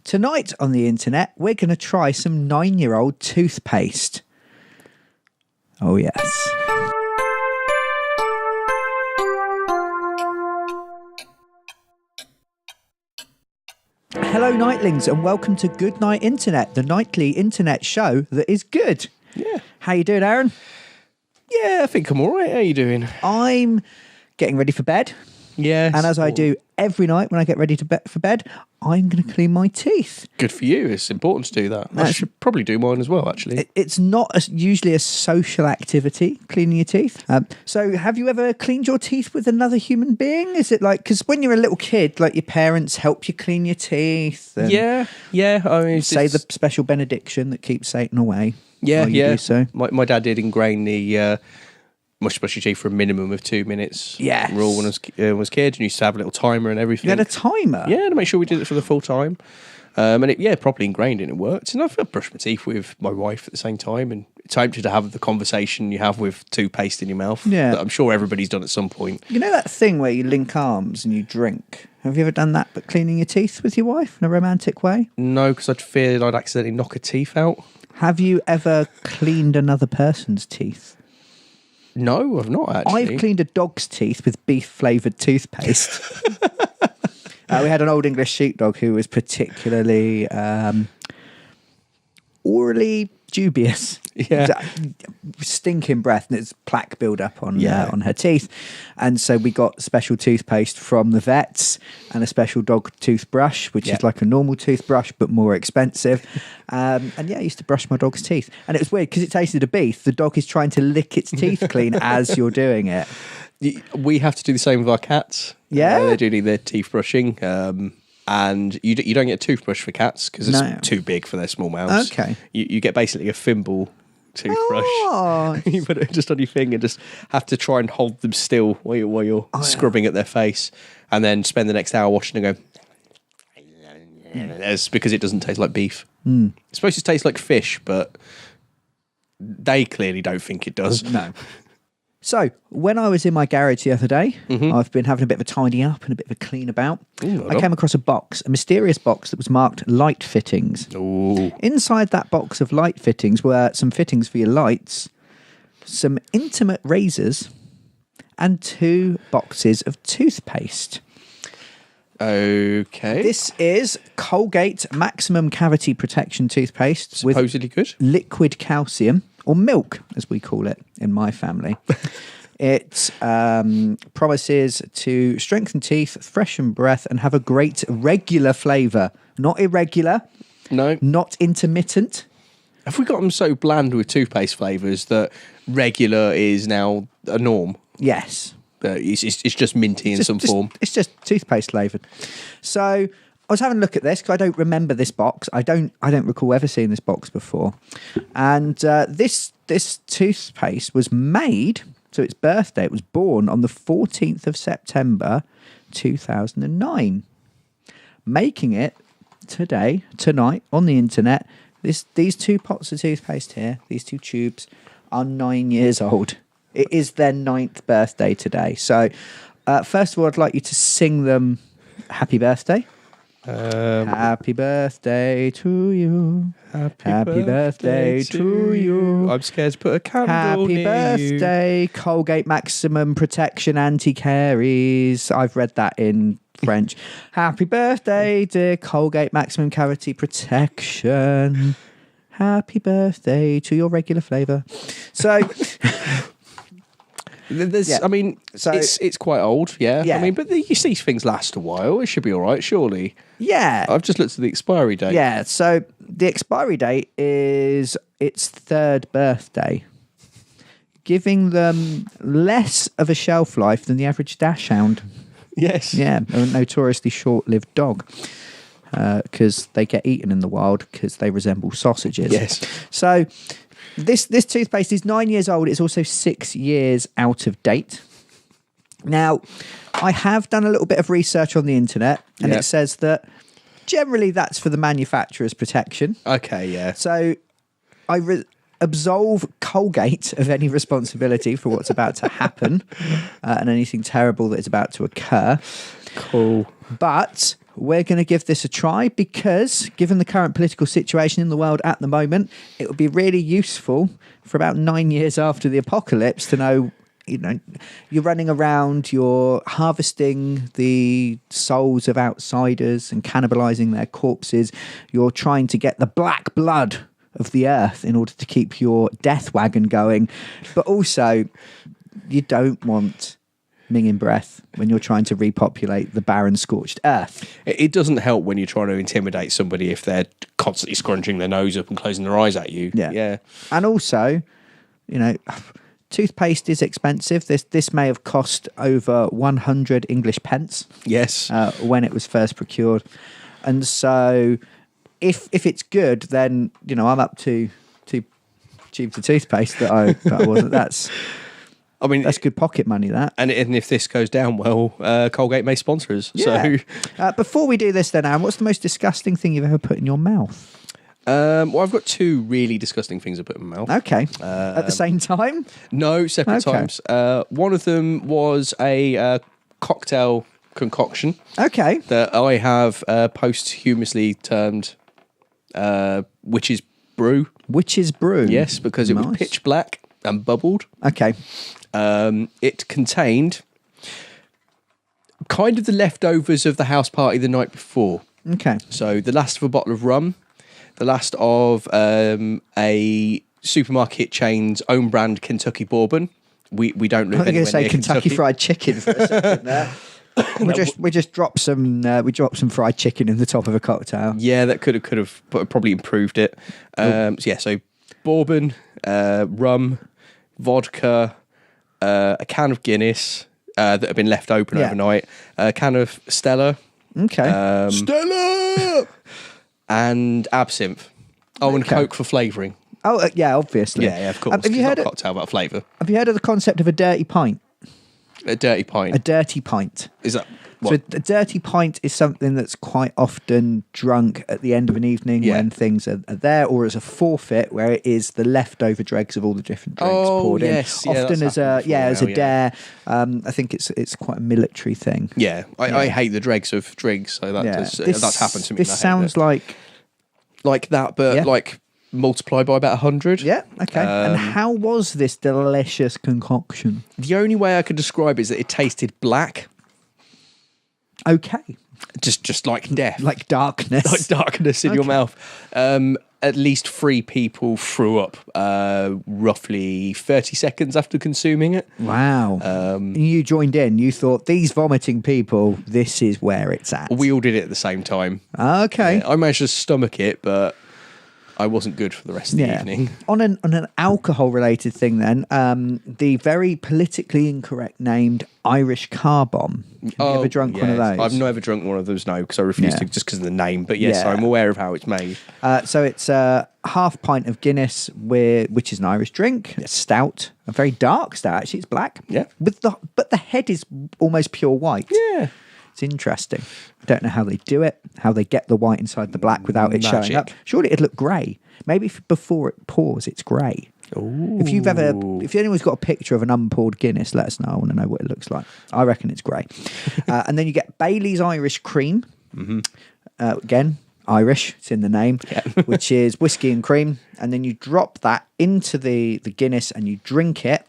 Tonight on the internet, we're going to try some 9-year-old toothpaste. Oh, yes. Hello, Nightlings, and welcome to Goodnight Internet, the nightly internet show that is good. Yeah. How you doing, Aaron? Yeah, I think I'm all right. How are you doing? I'm getting ready for bed. Yeah. And as I do every night when I get ready for bed, I'm going to clean my teeth. Good for you. It's important to do that. I should probably do mine as well, actually. It's not usually a social activity, cleaning your teeth. So have you ever cleaned your teeth with another human being? Is it like, because when you're a little kid, like your parents help you clean your teeth? And Yeah. I mean, say the special benediction that keeps Satan away. Yeah. Do so. My dad did ingrain the must brush your teeth for a minimum of 2 minutes. Yes. Rule when I was a kid, and used to have a little timer and everything. You had a timer? Yeah, to make sure we did it for the full time. And it properly ingrained and it worked. And I've brushed my teeth with my wife at the same time, and it's tempted to have the conversation you have with toothpaste in your mouth. Yeah. That I'm sure everybody's done at some point. You know that thing where you link arms and you drink? Have you ever done that, but cleaning your teeth with your wife in a romantic way? No, because I'd feared I'd accidentally knock a teeth out. Have you ever cleaned another person's teeth? No, I've not actually. I've cleaned a dog's teeth with beef-flavoured toothpaste. We had an old English sheepdog who was particularly orally dubious. Yeah. Stinking breath, and it's plaque build-up on her teeth. And so we got special toothpaste from the vets and a special dog toothbrush, which is like a normal toothbrush but more expensive. I used to brush my dog's teeth. And it was weird because it tasted of beef. The dog is trying to lick its teeth clean as you're doing it. We have to do the same with our cats. Yeah? They do need their teeth brushing. And you don't get a toothbrush for cats because it's too big for their small mouths. Okay. You get basically a thimble toothbrush. Oh. You put it just on your finger and just have to try and hold them still while you're scrubbing at their face, and then spend the next hour washing and go. It's because it doesn't taste like beef. It's supposed to taste like fish, but they clearly don't think it does. No. So, when I was in my garage the other day, I've been having a bit of a tidy up and a bit of a clean about. I came across a mysterious box that was marked light fittings. Ooh. Inside that box of light fittings were some fittings for your lights, some intimate razors, and 2 boxes of toothpaste. Okay. This is Colgate Maximum Cavity Protection toothpaste supposedly good. Liquid calcium, or milk, as we call it in my family. It promises to strengthen teeth, freshen breath, and have a great regular flavour. Not irregular. No. Not intermittent. Have we got them so bland with toothpaste flavours that regular is now a norm? Yes. It's just minty in some form. It's just toothpaste flavoured. So I was having a look at this because I don't remember this box. I don't recall ever seeing this box before. And this toothpaste was made, so its birthday, it was born on the 14th of September 2009. Making it tonight on the internet, these 2 pots of toothpaste here, these 2 tubes, are 9 years old. It is their 9th birthday today. So, first of all, I'd like you to sing them happy birthday. Happy birthday to you. Happy birthday to you. I'm scared to put a candle Happy birthday, Colgate Maximum Protection Anti-Caries. I've read that in French. Happy birthday, dear Colgate Maximum Cavity Protection. Happy birthday to your regular flavour. So... I mean, so it's quite old, yeah. I mean, but you see things last a while. It should be all right, surely. Yeah. I've just looked at the expiry date. Yeah, so the expiry date is its 3rd birthday, giving them less of a shelf life than the average dachshund. Yes. Yeah, a notoriously short-lived dog. Because they get eaten in the wild because they resemble sausages. Yes. So... This toothpaste is 9 years old. It's also 6 years out of date. Now, I have done a little bit of research on the internet, and it says that generally that's for the manufacturer's protection. Okay, yeah. So I absolve Colgate of any responsibility for what's about to happen and anything terrible that is about to occur. Cool. But we're going to give this a try because, given the current political situation in the world at the moment, it would be really useful for about 9 years after the apocalypse to know, you're running around, you're harvesting the souls of outsiders and cannibalizing their corpses. You're trying to get the black blood of the earth in order to keep your death wagon going. But also, you don't want minging breath when you're trying to repopulate the barren, scorched earth. It doesn't help when you're trying to intimidate somebody if they're constantly scrunching their nose up and closing their eyes at you. Yeah. And also, toothpaste is expensive. This may have cost over 100 English pence. Yes. When it was first procured. And so if it's good, then, I'm up to 2 tubes of toothpaste that I wasn't. That's good pocket money, that. And if this goes down well, Colgate may sponsor us. Yeah. So, before we do this then, Aaron, what's the most disgusting thing you've ever put in your mouth? Well, I've got 2 really disgusting things I put in my mouth. Okay. At the same time? No, separate times. One of them was a cocktail concoction. Okay. That I have posthumously termed Witch's Brew. Witch's Brew? Yes, because it was pitch black and bubbled. Okay. It contained kind of the leftovers of the house party the night before. Okay. So the last of a bottle of rum, the last of a supermarket chain's own brand Kentucky bourbon. We don't live anywhere near say Kentucky Fried Chicken for a second there. We just dropped some fried chicken in the top of a cocktail. Yeah, that could have probably improved it. So bourbon, rum, vodka, a can of Guinness that had been left open overnight, a can of Stella. Okay. Stella! And absinthe. Oh, and Coke for flavouring. Oh, yeah, obviously. Yeah, of course. Have you heard of cocktail about flavour? Have you heard of the concept of a dirty pint? A dirty pint. A dirty pint. Is that what? So a dirty pint is something that's quite often drunk at the end of an evening when things are there, or as a forfeit where it is the leftover dregs of all the different drinks poured in. Often as a dare. I think it's quite a military thing. Yeah, I hate the dregs of drinks, so that's happened to me. This sounds like that, but like multiply by about 100. Yeah, okay. And how was this delicious concoction? The only way I could describe it is that it tasted black. Okay. Just like death. Like darkness. Like darkness in your mouth. At least 3 people threw up roughly 30 seconds after consuming it. Wow. You joined in. You thought, these vomiting people, this is where it's at. We all did it at the same time. Okay. I managed to stomach it, but I wasn't good for the rest of the evening. On an alcohol-related thing then, the very politically incorrect named Irish car bomb. Have you ever drunk one of those? I've never drunk one of those, no, because I refuse to, just because of the name. But yes, I'm aware of how it's made. So it's a half pint of Guinness, which is an Irish drink, a stout, a very dark stout, actually, it's black. Yeah. But the head is almost pure white. Yeah. It's interesting. I don't know how they do it, how they get the white inside the black without it showing up. Surely it'd look grey. Maybe before it pours, it's grey. If anyone's got a picture of an unpoured Guinness, let us know. I want to know what it looks like. I reckon it's grey. And then you get Bailey's Irish Cream. Mm-hmm. Again, Irish, it's in the name, which is whiskey and cream. And then you drop that into the Guinness and you drink it.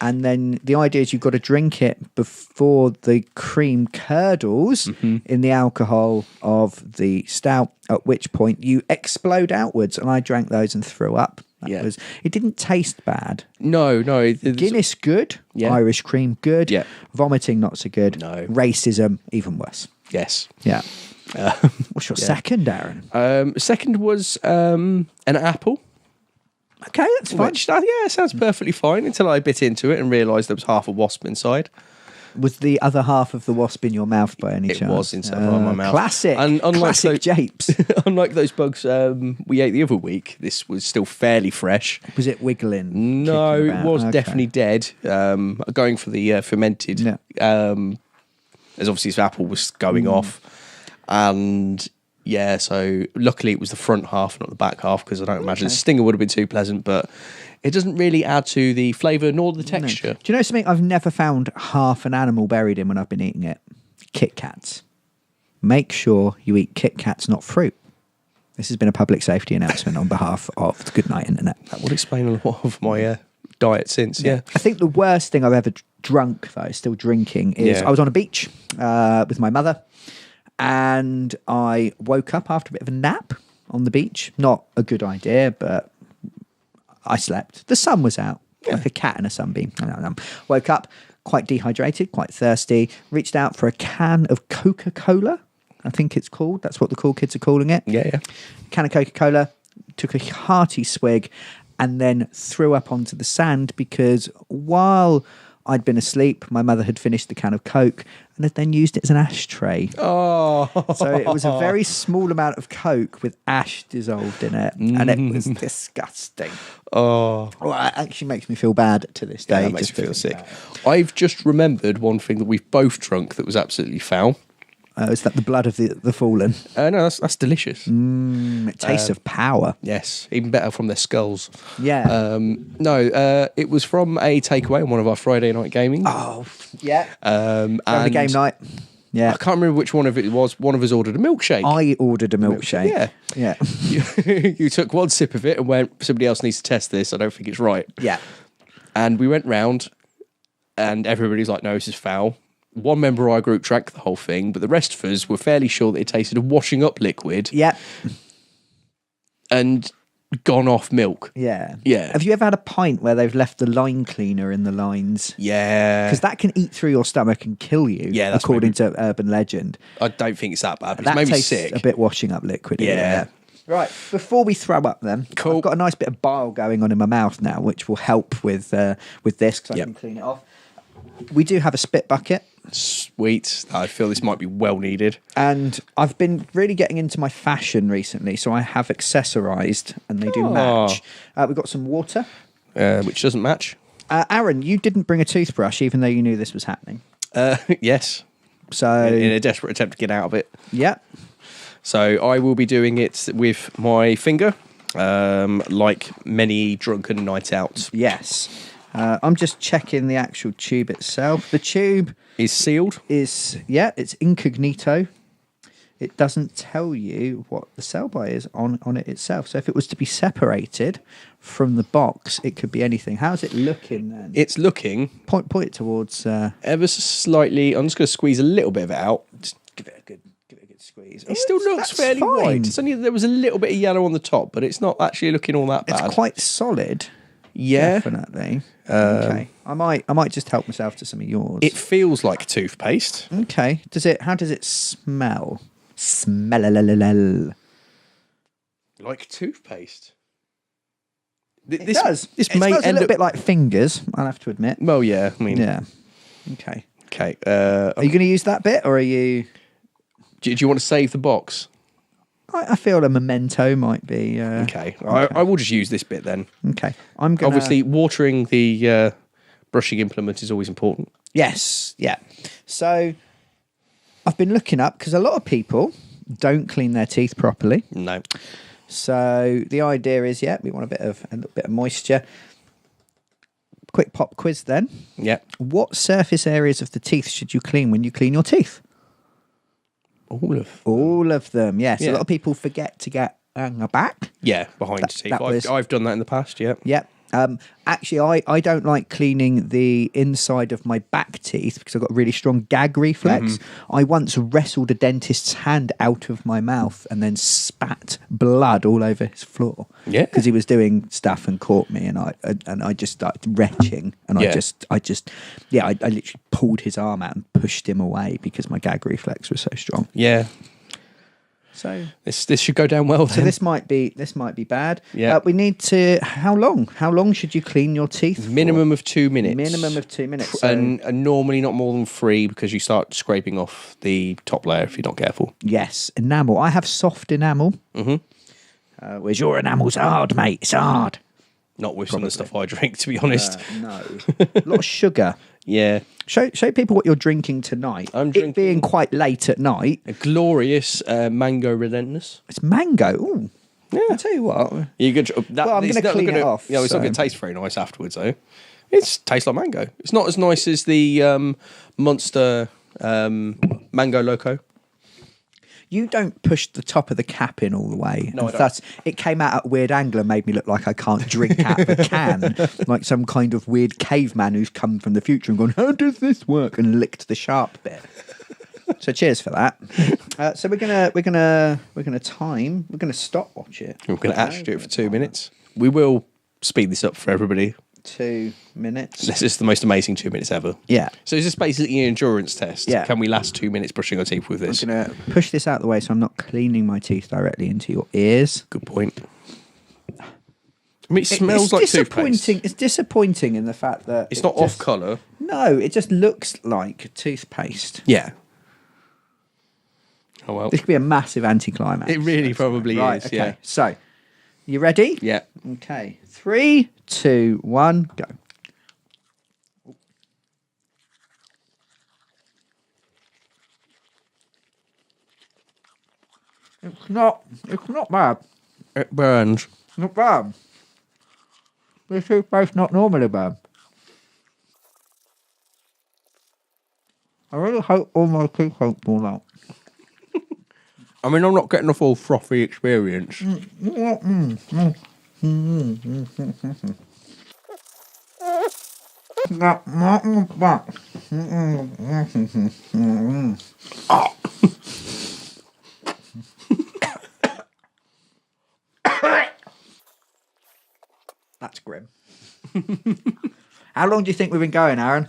And then the idea is you've got to drink it before the cream curdles in the alcohol of the stout, at which point you explode outwards. And I drank those and threw up. It didn't taste bad. No. Guinness, good. Yeah. Irish cream, good. Yeah. Vomiting, not so good. No. Racism, even worse. Yes. Yeah. What's your second, Aaron? Second was an apple. Okay, that's fine. Which, sounds perfectly fine until I bit into it and realised there was half a wasp inside. Was the other half of the wasp in your mouth by any chance? It was inside my mouth. Classic. And classic japes. Unlike those bugs we ate the other week, this was still fairly fresh. Was it wiggling? No, it was definitely dead. Going for the fermented, as obviously this apple was going off. And so luckily it was the front half, not the back half, because I don't imagine the stinger would have been too pleasant, but it doesn't really add to the flavour nor the texture. Do you know something I've never found half an animal buried in when I've been eating it? Kit Kats. make sure you eat Kit Kats, not fruit. This has been a public safety announcement on behalf of the Goodnight Internet. That would explain a lot of my diet since, yeah. I think the worst thing I've ever drunk, though, still drinking, is I was on a beach with my mother, and I woke up after a bit of a nap on the beach. Not a good idea, but I slept. The sun was out, like a cat in a sunbeam. Woke up quite dehydrated, quite thirsty, reached out for a can of Coca-Cola, I think it's called. That's what the cool kids are calling it. Yeah. Can of Coca-Cola, took a hearty swig, and then threw up onto the sand because while I'd been asleep, my mother had finished the can of Coke and had then used it as an ashtray. Oh. So it was a very small amount of Coke with ash dissolved in it, and it was disgusting. Oh. Well, it actually makes me feel bad to this day. That makes me feel sick. I've just remembered one thing that we've both drunk that was absolutely foul. Is that the blood of the fallen? No, that's delicious. It tastes of power. Yes, even better from their skulls. Yeah. It was from a takeaway on one of our Friday night gaming. Oh, yeah. And the game night. Yeah. I can't remember which one of it was. One of us ordered a milkshake. I ordered a milkshake. Yeah. You took one sip of it and went, somebody else needs to test this. I don't think it's right. Yeah. And we went round and everybody's like, no, this is foul. One member of our group drank the whole thing, but the rest of us were fairly sure that it tasted of washing up liquid. Yeah. And gone off milk. Yeah. Yeah. Have you ever had a pint where they've left the line cleaner in the lines? Yeah. Because that can eat through your stomach and kill you, that's according to urban legend. I don't think it's that bad, but That it's made me tastes sick. a bit washing up liquid. Yeah. Right, before we throw up then, Cool. I've got a nice bit of bile going on in my mouth now, which will help with this, because I can clean it off. We do have a spit bucket. Sweet. I feel this might be well needed. And I've been really getting into my fashion recently, so I have accessorised, and they do match. We've got some water. Which doesn't match. Aaron, you didn't bring a toothbrush, even though you knew this was happening. Yes. So In a desperate attempt to get out of it. Yeah. So I will be doing it with my finger, like many drunken night outs. Yes. I'm just checking the actual tube itself. The tube Is sealed. it's incognito. It doesn't tell you what the sell-by is on it itself. So if it was to be separated from the box, it could be anything. How's it looking then? It's looking Point it towards... ever so slightly. I'm just going to squeeze a little bit of it out. Just give it a good squeeze. It still looks fairly white. It's only there was a little bit of yellow on the top, but it's not actually looking all that bad. It's quite solid. Yeah. Definitely. Okay. I might just help myself to some of yours. It feels like toothpaste. Okay. How does it smell? Smell. Like toothpaste. It does. This it may smells a end little up. bit like fingers, I'll have to admit. Well, yeah. I mean, Yeah. Okay. Okay. Are you going to use that bit, or are you... Do you want to save the box? I feel a memento might be... Okay. I will just use this bit then. Okay. I'm going Obviously, watering the brushing implement is always important. Yes. Yeah. So I've been looking up, because a lot of people don't clean their teeth properly. No. So the idea is, we want a little bit of moisture. Quick pop quiz then. Yeah. What surface areas of the teeth should you clean when you clean your teeth? All of them, yes. Yeah. A lot of people forget to get a back. Yeah, behind teeth. I've done that in the past, yeah. Yep. Actually, I don't like cleaning the inside of my back teeth because I've got a really strong gag reflex. I once wrestled a dentist's hand out of my mouth and then spat blood all over his floor. Yeah, because he was doing stuff and caught me, and I just started retching, and I literally pulled his arm out and pushed him away because my gag reflex was so strong. Yeah. So this should go down well then. So this might be bad. Yeah. We need to. How long should you clean your teeth for? Minimum of 2 minutes. Minimum of 2 minutes. And normally not more than 3 because you start scraping off the top layer if you're not careful. Yes, enamel. I have soft enamel. Whereas your enamel's hard, mate. It's hard. Not with some of the stuff I drink, to be honest. No, a lot of sugar. Yeah. Show people what you're drinking tonight. I'm drinking... It being quite late at night. A glorious mango relentless. It's mango. Ooh. Yeah. I tell you what. You could. Well, I'm going to clean it off. Yeah, it's not going to taste very nice afterwards, though. It tastes like mango. It's not as nice as the Monster Mango Loco. You don't push the top of the cap in all the way. No, and thus, it came out at a weird angle and made me look like I can't drink out of a can, like some kind of weird caveman who's come from the future and gone, "How does this work?" and licked the sharp bit. So cheers for that. So we're gonna stopwatch it. We're gonna actually do it for 2 minutes. We will speed this up for everybody. 2 minutes. This is the most amazing 2 minutes ever. Yeah. So is this basically an endurance test? Yeah. Can we last 2 minutes brushing our teeth with this? I'm going to push this out of the way so I'm not cleaning my teeth directly into your ears. Good point. I mean, it smells like toothpaste. It's disappointing in the fact that... It's not off colour. No, it just looks like toothpaste. Yeah. Oh, well. This could be a massive anticlimax. It really probably right, is, okay. yeah. So, you ready? Yeah. Okay. 3, 2, 1, go. It's not bad. It burns. Not bad. This toothpaste not normally bad. I really hope all my teeth won't fall out. I mean, I'm not getting a full frothy experience. That's grim. How long do you think we've been going, Aaron?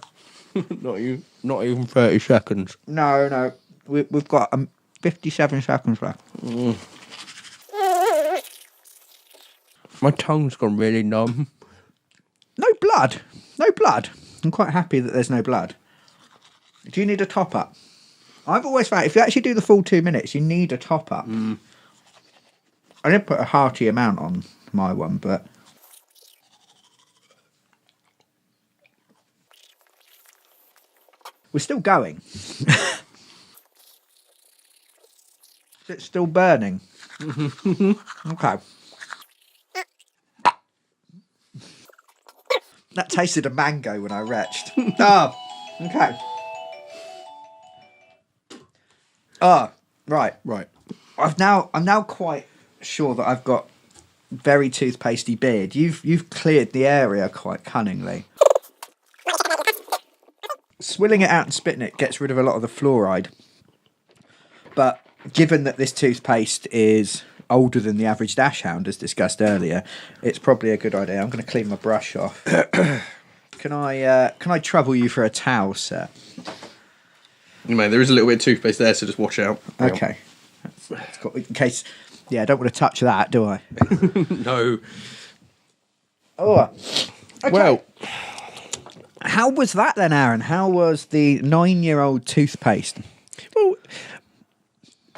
Not even 30 seconds. No. We've got 57 seconds left. My tongue's gone really numb. No blood. I'm quite happy that there's no blood. Do you need a top up? I've always found if you actually do the full 2 minutes, you need a top up. I didn't put a hearty amount on my one, but we're still going. Is it still burning? Okay. That tasted of mango when I retched. Oh, okay. Oh, right. I'm now quite sure that I've got very toothpastey beard. You've cleared the area quite cunningly. Swilling it out and spitting it gets rid of a lot of the fluoride. But given that this toothpaste is older than the average dash hound, as discussed earlier, it's probably a good idea. I'm going to clean my brush off. Can I trouble you for a towel, sir? Mate, there is a little bit of toothpaste there, so just watch out. Okay. That's got, in case... Yeah, I don't want to touch that, do I? No. Oh. Okay. Well... How was that then, Aaron? How was the 9-year-old toothpaste? Well...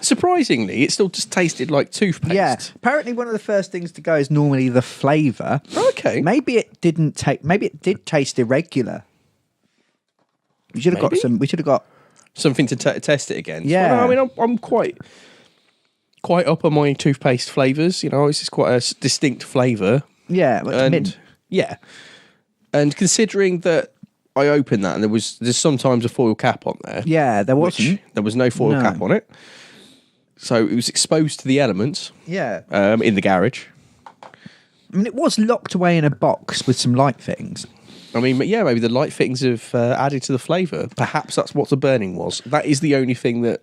Surprisingly, it still just tasted like toothpaste. Yeah. Apparently, one of the first things to go is normally the flavour. Okay. Maybe it didn't take. Maybe it did taste irregular. We should have got some. We should have got something to test it against. Yeah. Well, no, I mean, I'm quite up on my toothpaste flavours. You know, it's just quite a distinct flavour. Yeah. And yeah. And considering that I opened that and there's sometimes a foil cap on there. Yeah, there wasn't. There was no foil cap on it. So it was exposed to the elements. Yeah. In the garage. I mean, it was locked away in a box with some light fittings. I mean, yeah, maybe the light fittings have added to the flavour. Perhaps that's what the burning was. That is the only thing that,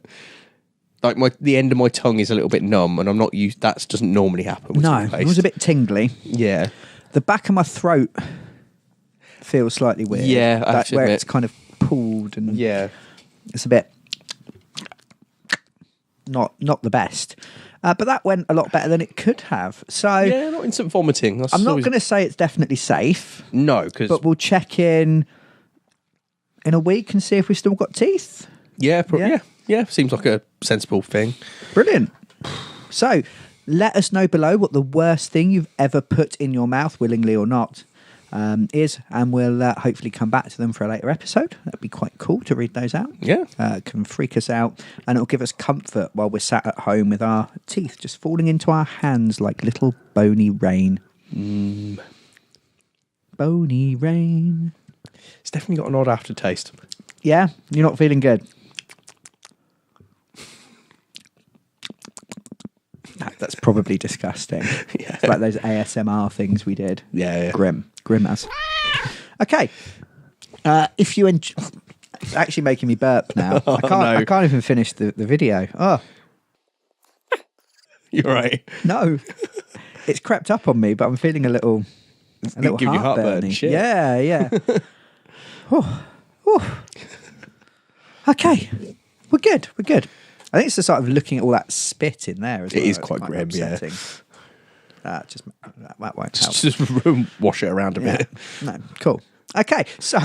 like, the end of my tongue is a little bit numb, and I'm not used. That doesn't normally happen with toothpaste. It was a bit tingly. Yeah. The back of my throat feels slightly weird. Yeah, that's where it's kind of pulled and it's a bit not the best. But that went a lot better than it could have. So yeah, not instant vomiting. I'm not going to say it's definitely safe. No, but we'll check in a week and see if we've still got teeth. Yeah. Seems like a sensible thing. Brilliant. So let us know below what the worst thing you've ever put in your mouth, willingly or not, is, and we'll hopefully come back to them for a later episode. That'd be quite cool to read those out. Yeah. Can freak us out, and it'll give us comfort while we're sat at home with our teeth just falling into our hands like little bony rain. Bony rain. It's definitely got an odd aftertaste. Yeah? You're not feeling good? That's probably disgusting. Yeah. It's like those ASMR things we did. Yeah. Grim as. Okay. If you enjoy... It's actually making me burp now. I can't even finish the video. Oh. You're right. No. It's crept up on me, but I'm feeling a little give you heartburn. Shit. Yeah. Okay. We're good. I think it's the sort of looking at all that spit in there as well. It is quite grim, yeah. That won't help. Just wash it around a bit. No, cool. Okay, so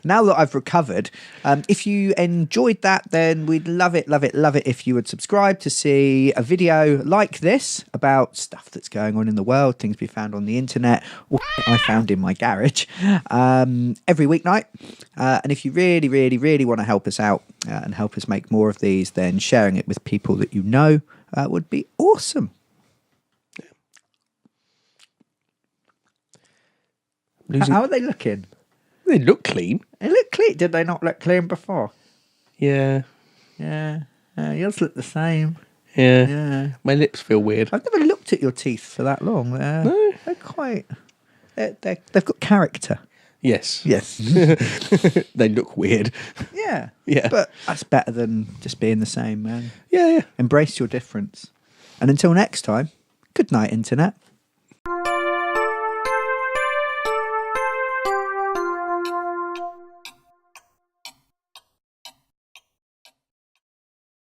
now that I've recovered, if you enjoyed that, then we'd love it if you would subscribe to see a video like this about stuff that's going on in the world, things we found on the internet, or I found in my garage, every weeknight. And if you really want to help us out and help us make more of these, then sharing it with people that you know would be awesome. How are they looking? They look clean. They look clean. Did they not look clean before? Yeah. Yours look the same. Yeah. My lips feel weird. I've never looked at your teeth for that long. No. They're quite... They've got character. Yes. They look weird. Yeah. Yeah. But that's better than just being the same, man. Yeah. Embrace your difference. And until next time, good night, Internet.